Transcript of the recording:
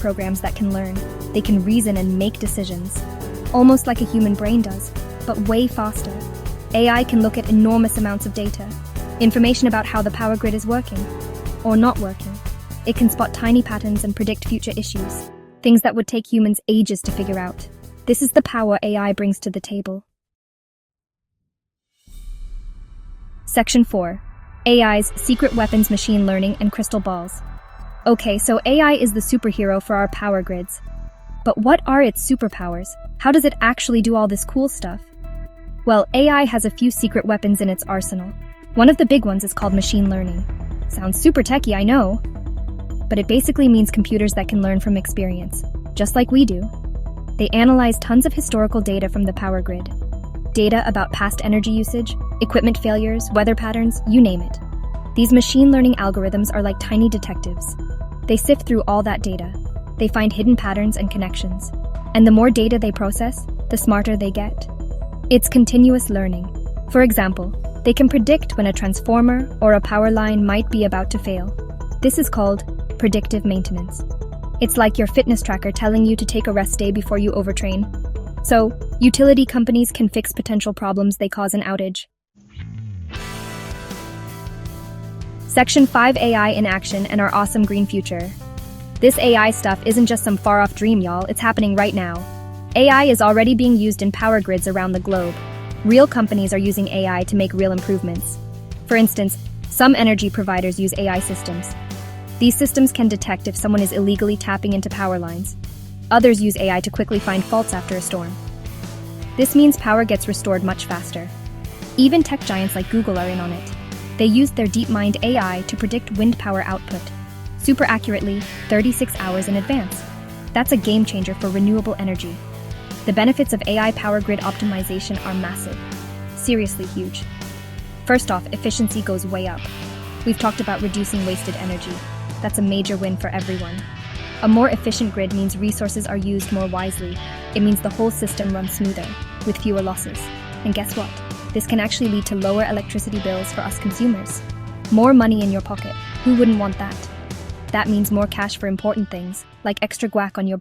programs that can learn. They can reason and make decisions, almost like a human brain does, but way faster. AI can look at enormous amounts of data, information about how the power grid is working or not working. It can spot tiny patterns and predict future issues, things that would take humans ages to figure out. This is the power AI brings to the table. Section 4. AI's secret weapons, machine learning, and crystal balls. Okay, so AI is the superhero for our power grids. But what are its superpowers? How does it actually do all this cool stuff? Well, AI has a few secret weapons in its arsenal. One of the big ones is called machine learning. Sounds super techy, I know. But it basically means computers that can learn from experience, just like we do. They analyze tons of historical data from the power grid. Data about past energy usage, equipment failures, weather patterns, you name it. These machine learning algorithms are like tiny detectives. They sift through all that data. They find hidden patterns and connections. And the more data they process, the smarter they get. It's continuous learning. For example, they can predict when a transformer or a power line might be about to fail. This is called predictive maintenance. It's like your fitness tracker telling you to take a rest day before you overtrain. So, utility companies can fix potential problems they cause an outage. Section 5. AI in action and our awesome green future. This AI stuff isn't just some far-off dream, y'all. It's happening right now. AI is already being used in power grids around the globe. Real companies are using AI to make real improvements. For instance, some energy providers use AI systems. These systems can detect if someone is illegally tapping into power lines. Others use AI to quickly find faults after a storm. This means power gets restored much faster. Even tech giants like Google are in on it. They used their DeepMind AI to predict wind power output super accurately 36 hours in advance. That's a game changer for renewable energy. The benefits of AI power grid optimization are massive. Seriously huge. First off, efficiency goes way up. We've talked about reducing wasted energy. That's a major win for everyone. A more efficient grid means resources are used more wisely. It means the whole system runs smoother, with fewer losses. And guess what? This can actually lead to lower electricity bills for us consumers. More money in your pocket. Who wouldn't want that? That means more cash for important things, like extra guac on your